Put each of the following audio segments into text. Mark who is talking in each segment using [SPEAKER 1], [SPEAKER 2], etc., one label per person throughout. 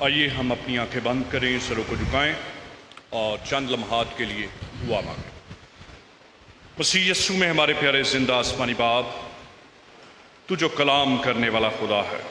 [SPEAKER 1] آئیے ہم اپنی آنکھیں بند کریں، سروں کو جھکائیں اور چند لمحات کے لیے دعا مانگیں۔ مسیح یسوع میں ہمارے پیارے زندہ آسمانی باپ، تو جو کلام کرنے والا خدا ہے،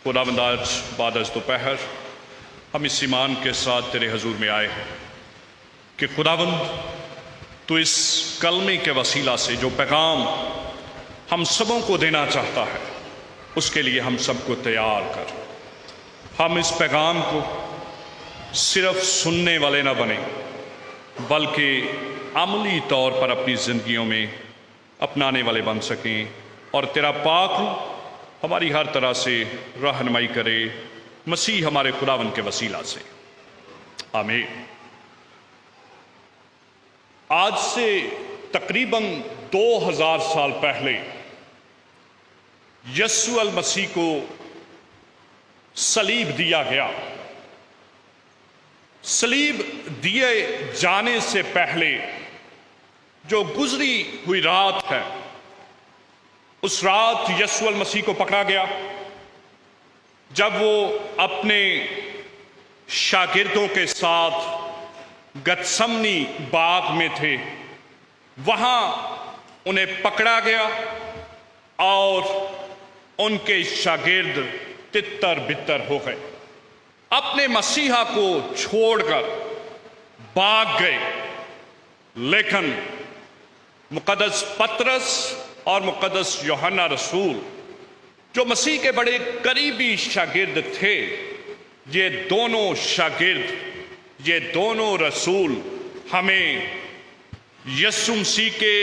[SPEAKER 1] خداوند آج بعد از دوپہر ہم اس ایمان کے ساتھ تیرے حضور میں آئے ہیں کہ خداوند تو اس کلمے کے وسیلہ سے جو پیغام ہم سبوں کو دینا چاہتا ہے، اس کے لیے ہم سب کو تیار کر۔ ہم اس پیغام کو صرف سننے والے نہ بنیں، بلکہ عملی طور پر اپنی زندگیوں میں اپنانے والے بن سکیں، اور تیرا پاک روح ہماری ہر طرح سے رہنمائی کرے، مسیح ہمارے خداوند کے وسیلہ سے، آمین۔ آج سے تقریباً 2000 سال پہلے یسوع المسیح کو صلیب دیا گیا۔ صلیب دیے جانے سے پہلے جو گزری ہوئی رات ہے، اس رات یسوع المسیح کو پکڑا گیا جب وہ اپنے شاگردوں کے ساتھ گتسمنی باغ میں تھے۔ وہاں انہیں پکڑا گیا اور ان کے شاگرد تتر بتر ہو گئے، اپنے مسیحا کو چھوڑ کر بھاگ گئے۔ لیکن مقدس پطرس اور مقدس یوحنا رسول، جو مسیح کے بڑے قریبی شاگرد تھے، یہ دونوں شاگرد، یہ دونوں رسول ہمیں یسوع مسیح کے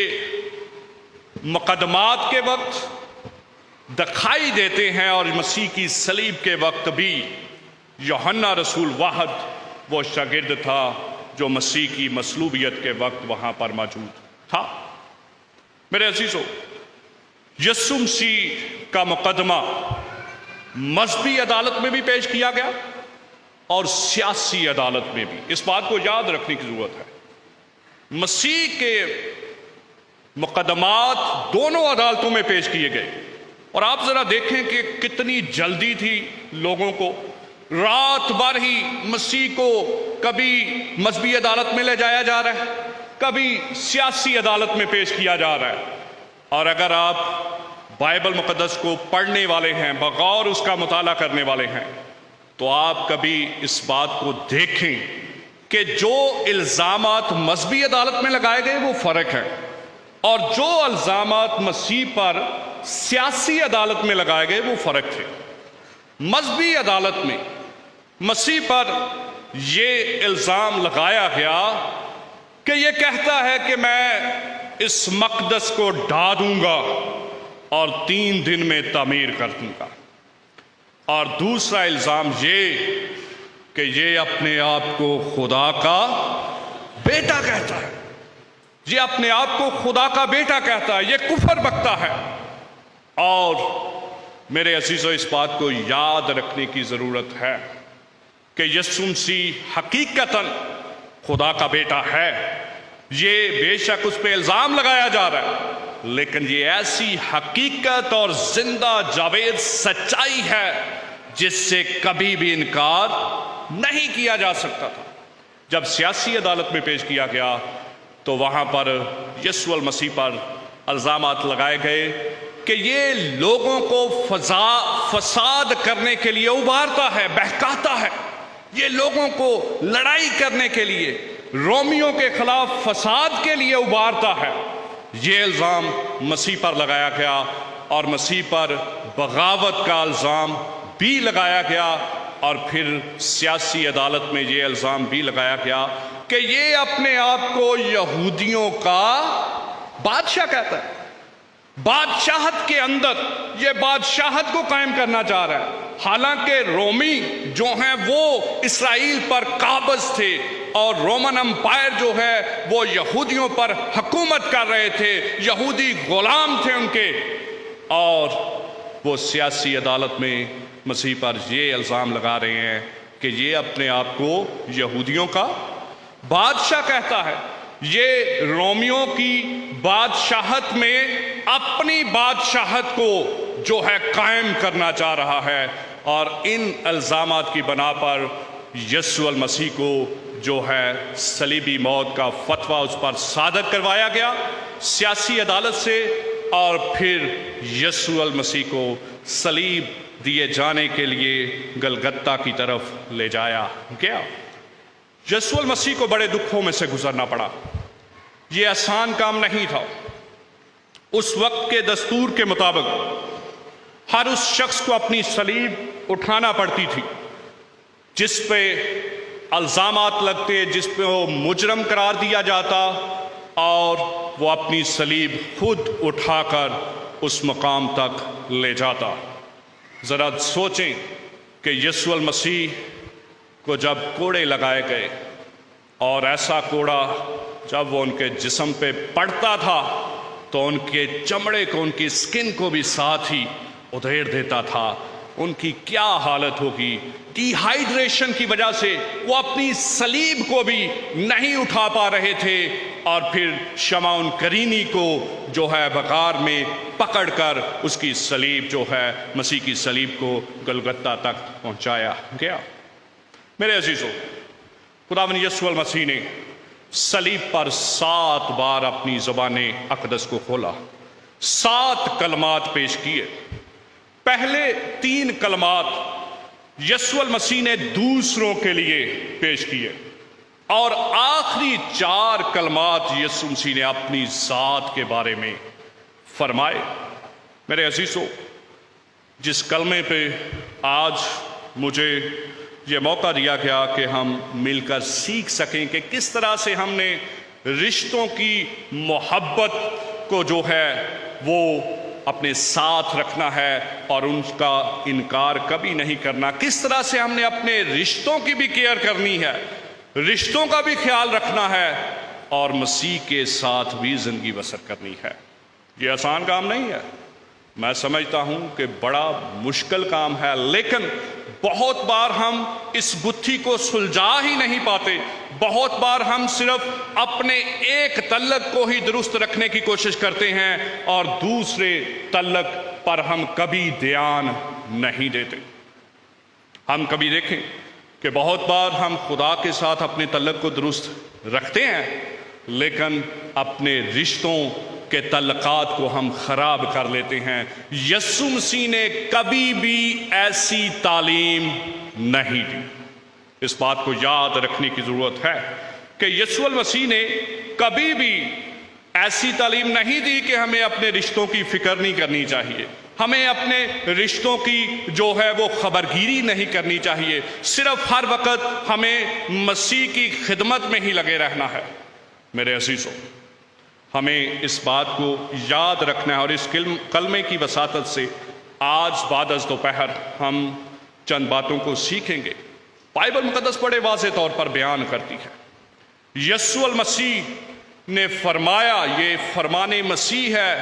[SPEAKER 1] مقدمات کے وقت دکھائی دیتے ہیں، اور مسیح کی صلیب کے وقت بھی یوحنا رسول واحد وہ شاگرد تھا جو مسیح کی مصلوبیت کے وقت وہاں پر موجود تھا۔ میرے عزیزو، یسوع مسیح کا مقدمہ مذہبی عدالت میں بھی پیش کیا گیا اور سیاسی عدالت میں بھی۔ اس بات کو یاد رکھنے کی ضرورت ہے، مسیح کے مقدمات دونوں عدالتوں میں پیش کیے گئے، اور آپ ذرا دیکھیں کہ کتنی جلدی تھی لوگوں کو۔ رات بھر ہی مسیح کو کبھی مذہبی عدالت میں لے جایا جا رہا ہے، کبھی سیاسی عدالت میں پیش کیا جا رہا ہے۔ اور اگر آپ بائبل مقدس کو پڑھنے والے ہیں، بغور اس کا مطالعہ کرنے والے ہیں، تو آپ کبھی اس بات کو دیکھیں کہ جو الزامات مذہبی عدالت میں لگائے گئے وہ فرق ہے، اور جو الزامات مسیح پر سیاسی عدالت میں لگائے گئے وہ فرق تھے۔ مذہبی عدالت میں مسیح پر یہ الزام لگایا گیا کہ یہ کہتا ہے کہ میں اس مقدس کو ڈھا دوں گا اور 3 دن میں تعمیر کر دوں گا، اور دوسرا الزام یہ کہ یہ اپنے آپ کو خدا کا بیٹا کہتا ہے، یہ اپنے آپ کو خدا کا بیٹا کہتا ہے، یہ کفر بکتا ہے۔ اور میرے عزیزو، اس بات کو یاد رکھنے کی ضرورت ہے کہ یسوع مسیح حقیقتاً خدا کا بیٹا ہے۔ یہ بے شک اس پہ الزام لگایا جا رہا ہے، لیکن یہ ایسی حقیقت اور زندہ جاوید سچائی ہے جس سے کبھی بھی انکار نہیں کیا جا سکتا تھا۔ جب سیاسی عدالت میں پیش کیا گیا تو وہاں پر یسوع المسیح پر الزامات لگائے گئے کہ یہ لوگوں کو فساد کرنے کے لیے ابھارتا ہے، بہکاتا ہے، یہ لوگوں کو لڑائی کرنے کے لیے، رومیوں کے خلاف فساد کے لیے ابھارتا ہے۔ یہ الزام مسیح پر لگایا گیا، اور مسیح پر بغاوت کا الزام بھی لگایا گیا، اور پھر سیاسی عدالت میں یہ الزام بھی لگایا گیا کہ یہ اپنے آپ کو یہودیوں کا بادشاہ کہتا ہے۔ بادشاہت کے اندر یہ بادشاہت کو قائم کرنا چاہ رہا ہے، حالانکہ رومی جو ہیں وہ اسرائیل پر قابض تھے، اور رومن امپائر جو ہے وہ یہودیوں پر حکومت کر رہے تھے، یہودی غلام تھے ان کے۔ اور وہ سیاسی عدالت میں مسیح پر یہ الزام لگا رہے ہیں کہ یہ اپنے آپ کو یہودیوں کا بادشاہ کہتا ہے، یہ رومیوں کی بادشاہت میں اپنی بادشاہت کو جو ہے قائم کرنا چاہ رہا ہے، اور ان الزامات کی بنا پر یسوع المسیح کو جو ہے صلیبی موت کا فتویٰ اس پر صادر کروایا گیا سیاسی عدالت سے، اور پھر یسوع المسیح کو صلیب دیے جانے کے لیے گلگتہ کی طرف لے جایا گیا۔ یسوع المسیح کو بڑے دکھوں میں سے گزرنا پڑا، یہ آسان کام نہیں تھا۔ اس وقت کے دستور کے مطابق ہر اس شخص کو اپنی صلیب اٹھانا پڑتی تھی جس پہ الزامات لگتے، جس پہ وہ مجرم قرار دیا جاتا، اور وہ اپنی صلیب خود اٹھا کر اس مقام تک لے جاتا۔ ذرا سوچیں کہ یسوع المسیح کو جب کوڑے لگائے گئے، اور ایسا کوڑا جب وہ ان کے جسم پہ پڑتا تھا تو ان کے چمڑے کو، ان کی سکن کو بھی ساتھ ہی ادھیڑ دیتا تھا، ان کی کیا حالت ہوگی۔ ڈی ہائیڈریشن کی وجہ سے وہ اپنی صلیب کو بھی نہیں اٹھا پا رہے تھے، اور پھر شمعون کرینی کو جو ہے بغار میں پکڑ کر اس کی صلیب جو ہے مسیح کی صلیب کو گلگتہ تک پہنچایا گیا۔ میرے عزیزو، خداوند یسوع المسیح نے صلیب پر 7 بار اپنی زبان اقدس کو کھولا، 7 کلمات پیش کیے۔ پہلے 3 کلمات یسوع المسیح نے دوسروں کے لیے پیش کیے، اور آخری 4 کلمات یسوع مسیح نے اپنی ذات کے بارے میں فرمائے۔ میرے عزیزو، جس کلمے پہ آج مجھے یہ موقع دیا گیا کہ ہم مل کر سیکھ سکیں کہ کس طرح سے ہم نے رشتوں کی محبت کو جو ہے وہ اپنے ساتھ رکھنا ہے اور ان کا انکار کبھی نہیں کرنا، کس طرح سے ہم نے اپنے رشتوں کی بھی کیئر کرنی ہے، رشتوں کا بھی خیال رکھنا ہے، اور مسیح کے ساتھ بھی زندگی بسر کرنی ہے۔ یہ آسان کام نہیں ہے، میں سمجھتا ہوں کہ بڑا مشکل کام ہے، لیکن بہت بار ہم اس گتھی کو سلجھا ہی نہیں پاتے۔ بہت بار ہم صرف اپنے ایک تعلق کو ہی درست رکھنے کی کوشش کرتے ہیں، اور دوسرے تعلق پر ہم کبھی دھیان نہیں دیتے۔ ہم کبھی دیکھیں کہ بہت بار ہم خدا کے ساتھ اپنے تعلق کو درست رکھتے ہیں، لیکن اپنے رشتوں کے تعلقات کو ہم خراب کر لیتے ہیں۔ یسوع مسیح نے کبھی بھی ایسی تعلیم نہیں دی۔ اس بات کو یاد رکھنے کی ضرورت ہے کہ یسوع المسیح نے کبھی بھی ایسی تعلیم نہیں دی کہ ہمیں اپنے رشتوں کی فکر نہیں کرنی چاہیے، ہمیں اپنے رشتوں کی جو ہے وہ خبرگیری نہیں کرنی چاہیے، صرف ہر وقت ہمیں مسیح کی خدمت میں ہی لگے رہنا ہے۔ میرے عزیزوں، ہمیں اس بات کو یاد رکھنا ہے، اور اس کلمے کی وساطت سے آج بعد از دوپہر ہم چند باتوں کو سیکھیں گے۔ بائبل مقدس بڑے واضح طور پر بیان کرتی ہے، یسوع المسیح نے فرمایا، یہ فرمان مسیح ہے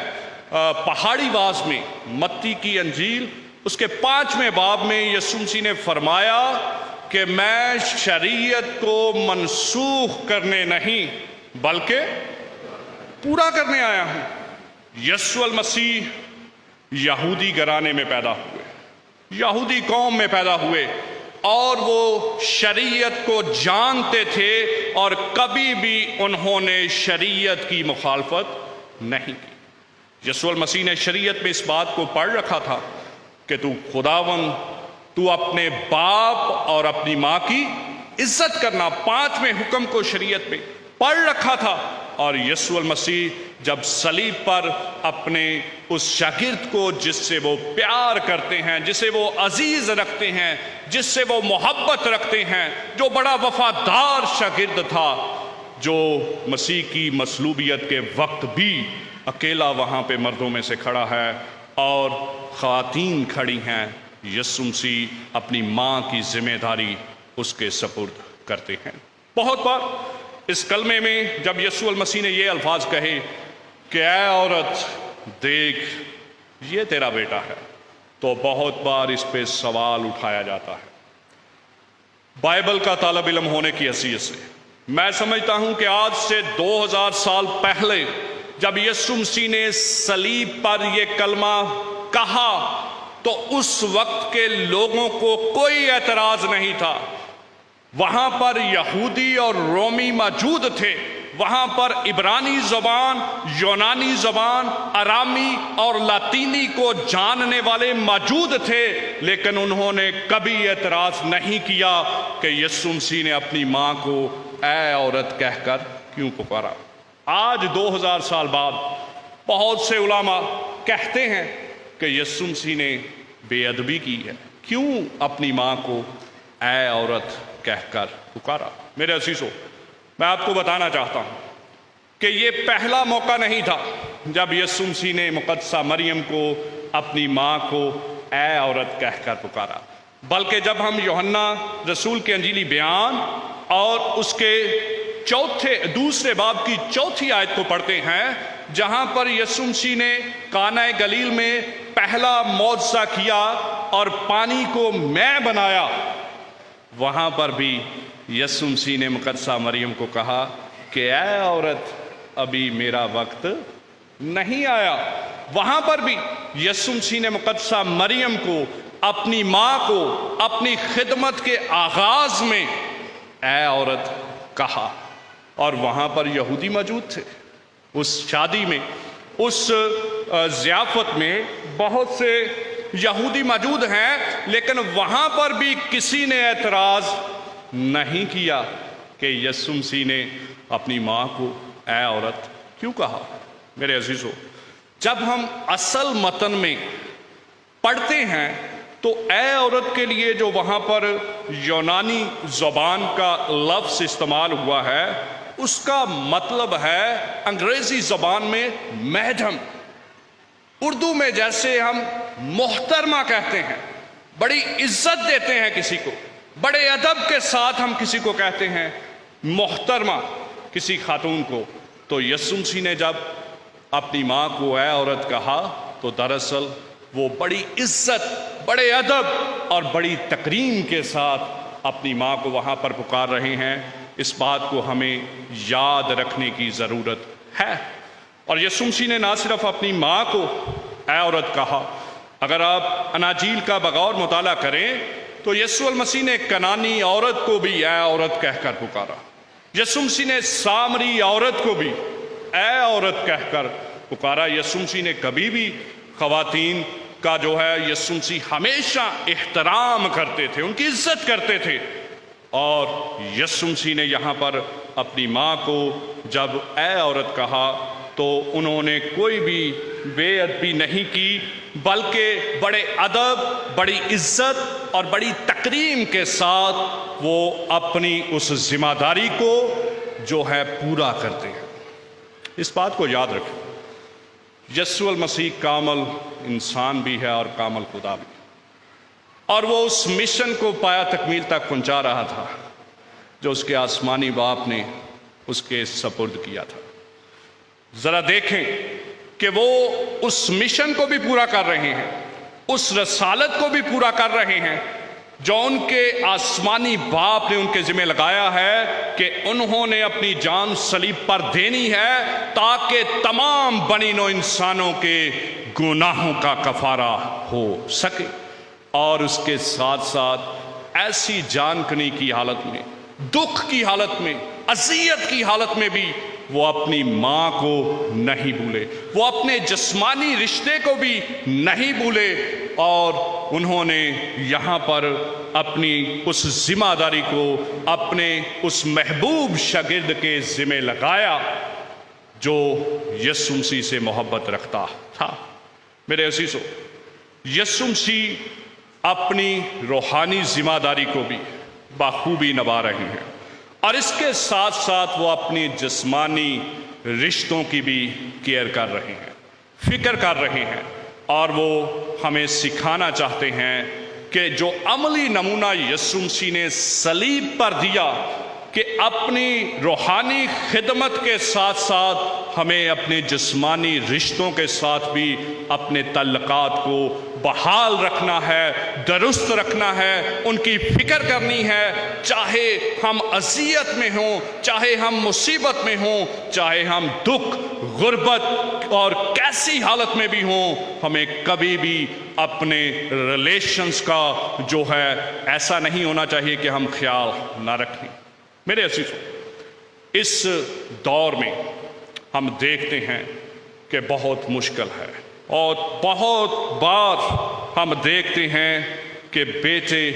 [SPEAKER 1] پہاڑی واز میں، متی کی انجیل اس کے 5ویں باب میں یسوع مسیح نے فرمایا کہ میں شریعت کو منسوخ کرنے نہیں بلکہ پورا کرنے آیا ہوں۔ یسوع المسیح یہودی گھرانے میں پیدا ہوئے، یہودی قوم میں پیدا ہوئے، اور وہ شریعت کو جانتے تھے، اور کبھی بھی انہوں نے شریعت کی مخالفت نہیں کی۔ یسوع المسیح نے شریعت میں اس بات کو پڑھ رکھا تھا کہ تو خداوند، تو اپنے باپ اور اپنی ماں کی عزت کرنا، 5ویں حکم کو شریعت میں پڑھ رکھا تھا۔ اور یسوع المسیح جب صلیب پر اپنے اس شاگرد کو جس سے وہ پیار کرتے ہیں، جسے وہ عزیز رکھتے ہیں، جس سے وہ محبت رکھتے ہیں، جو بڑا وفادار شاگرد تھا، جو مسیح کی مصلوبیت کے وقت بھی اکیلا وہاں پہ مردوں میں سے کھڑا ہے اور خواتین کھڑی ہیں، یسوع مسیح اپنی ماں کی ذمہ داری اس کے سپرد کرتے ہیں۔ بہت بار اس کلمے میں جب یسوع المسیح نے یہ الفاظ کہے کہ اے عورت دیکھ یہ تیرا بیٹا ہے، تو بہت بار اس پہ سوال اٹھایا جاتا ہے۔ بائبل کا طالب علم ہونے کی حیثیت سے میں سمجھتا ہوں کہ آج سے 2000 سال پہلے جب یسوع مسیح نے صلیب پر یہ کلمہ کہا تو اس وقت کے لوگوں کو کوئی اعتراض نہیں تھا۔ وہاں پر یہودی اور رومی موجود تھے، وہاں پر عبرانی زبان، یونانی زبان، ارامی اور لاطینی کو جاننے والے موجود تھے، لیکن انہوں نے کبھی اعتراض نہیں کیا کہ یسوع مسیح نے اپنی ماں کو اے عورت کہہ کر کیوں پکارا۔ آج 2000 سال بعد بہت سے علماء کہتے ہیں کہ یسوع مسیح نے بے ادبی کی ہے، کیوں اپنی ماں کو اے عورت کہہ کر پکارا۔ میرے عزیزو، میں آپ کو بتانا چاہتا ہوں کہ یہ پہلا موقع نہیں تھا جب یسوع مسیح نے مقدسہ مریم کو اپنی ماں کو اے عورت کہہ کر پکارا، بلکہ جب ہم یوحنا رسول کے انجیلی بیان اور اس کے دوسرے باب کی 4 آیت کو پڑھتے ہیں، جہاں پر یسوع مسیح نے قانا گلیل میں پہلا معجزہ کیا اور پانی کو مے بنایا، وہاں پر بھی یسوع مسیح نے مقدسہ مریم کو کہا کہ اے عورت ابھی میرا وقت نہیں آیا۔ وہاں پر بھی یسوع مسیح نے مقدسہ مریم کو، اپنی ماں کو، اپنی خدمت کے آغاز میں اے عورت کہا، اور وہاں پر یہودی موجود تھے۔ اس شادی میں، اس ضیافت میں بہت سے یہودی موجود ہیں، لیکن وہاں پر بھی کسی نے اعتراض نہیں کیا کہ یسوع مسیح نے اپنی ماں کو اے عورت کیوں کہا۔ میرے عزیزو، جب ہم اصل متن میں پڑھتے ہیں تو اے عورت کے لیے جو وہاں پر یونانی زبان کا لفظ استعمال ہوا ہے، اس کا مطلب ہے انگریزی زبان میں میڈم۔ اردو میں جیسے ہم محترمہ کہتے ہیں، بڑی عزت دیتے ہیں کسی کو، بڑے ادب کے ساتھ ہم کسی کو کہتے ہیں محترمہ کسی خاتون کو، تو یسوع مسیح نے جب اپنی ماں کو اے عورت کہا تو دراصل وہ بڑی عزت، بڑے ادب اور بڑی تکریم کے ساتھ اپنی ماں کو وہاں پر پکار رہے ہیں۔ اس بات کو ہمیں یاد رکھنے کی ضرورت ہے۔ اور یسوع مسیح نے نہ صرف اپنی ماں کو اے عورت کہا، اگر آپ اناجیل کا بغور مطالعہ کریں تو یسوع المسیح نے کنانی عورت کو بھی اے عورت کہہ کر پکارا، یسوع مسیح نے سامری عورت کو بھی اے عورت کہہ کر پکارا۔ یسوع مسیح نے کبھی بھی خواتین کا جو ہے، یسوع مسیح ہمیشہ احترام کرتے تھے، ان کی عزت کرتے تھے، اور یسوع مسیح نے یہاں پر اپنی ماں کو جب اے عورت کہا تو انہوں نے کوئی بھی بے ادبی نہیں کی، بلکہ بڑے ادب، بڑی عزت اور بڑی تکریم کے ساتھ وہ اپنی اس ذمہ داری کو جو ہے پورا کرتے ہیں۔ اس بات کو یاد رکھیں، یسوع المسیح کامل انسان بھی ہے اور کامل خدا بھی، اور وہ اس مشن کو پایا تکمیل تک پہنچا رہا تھا جو اس کے آسمانی باپ نے اس کے سپرد کیا تھا۔ ذرا دیکھیں کہ وہ اس مشن کو بھی پورا کر رہے ہیں، اس رسالت کو بھی پورا کر رہے ہیں جو ان کے آسمانی باپ نے ان کے ذمہ لگایا ہے کہ انہوں نے اپنی جان صلیب پر دینی ہے تاکہ تمام بنی نوع انسانوں کے گناہوں کا کفارہ ہو سکے، اور اس کے ساتھ ساتھ ایسی جان کنی کی حالت میں، دکھ کی حالت میں، اذیت کی حالت میں بھی وہ اپنی ماں کو نہیں بھولے، وہ اپنے جسمانی رشتے کو بھی نہیں بھولے، اور انہوں نے یہاں پر اپنی اس ذمہ داری کو اپنے اس محبوب شاگرد کے ذمہ لگایا جو یسوع مسیح سے محبت رکھتا تھا۔ میرے عزیزو، یسوع مسیح اپنی روحانی ذمہ داری کو بھی بخوبی نبھا رہے ہیں، اور اس کے ساتھ ساتھ وہ اپنی جسمانی رشتوں کی بھی کیئر کر رہے ہیں، فکر کر رہے ہیں، اور وہ ہمیں سکھانا چاہتے ہیں کہ جو عملی نمونہ یسوع مسیح نے صلیب پر دیا کہ اپنی روحانی خدمت کے ساتھ ساتھ ہمیں اپنے جسمانی رشتوں کے ساتھ بھی اپنے تعلقات کو بحال رکھنا ہے، درست رکھنا ہے، ان کی فکر کرنی ہے، چاہے ہم اذیت میں ہوں، چاہے ہم مصیبت میں ہوں، چاہے ہم دکھ، غربت اور کیسی حالت میں بھی ہوں، ہمیں کبھی بھی اپنے ریلیشنز کا جو ہے ایسا نہیں ہونا چاہیے کہ ہم خیال نہ رکھیں۔ میرے عزیزو، اس دور میں ہم دیکھتے ہیں کہ بہت مشکل ہے، اور بہت بار ہم دیکھتے ہیں کہ بیٹے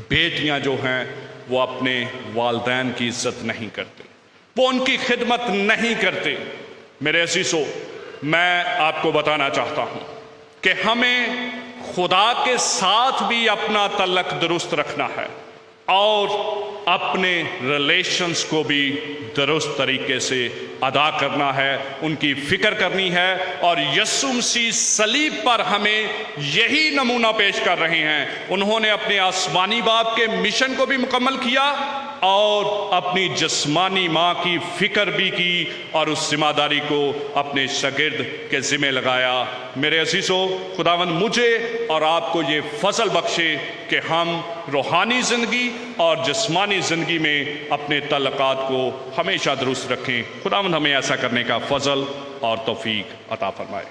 [SPEAKER 1] بیٹیاں جو ہیں وہ اپنے والدین کی عزت نہیں کرتے، وہ ان کی خدمت نہیں کرتے۔ میرے عزیزو، میں آپ کو بتانا چاہتا ہوں کہ ہمیں خدا کے ساتھ بھی اپنا تعلق درست رکھنا ہے، اور اپنے ریلیشنز کو بھی درست طریقے سے ادا کرنا ہے، ان کی فکر کرنی ہے، اور یسوع مسیح صلیب پر ہمیں یہی نمونہ پیش کر رہے ہیں۔ انہوں نے اپنے آسمانی باپ کے مشن کو بھی مکمل کیا، اور اپنی جسمانی ماں کی فکر بھی کی، اور اس ذمہ داری کو اپنے شاگرد کے ذمہ لگایا۔ میرے عزیزو، خداوند مجھے اور آپ کو یہ فضل بخشے کہ ہم روحانی زندگی اور جسمانی زندگی میں اپنے تعلقات کو ہمیشہ درست رکھیں۔ خداوند ہمیں ایسا کرنے کا فضل اور توفیق عطا فرمائے۔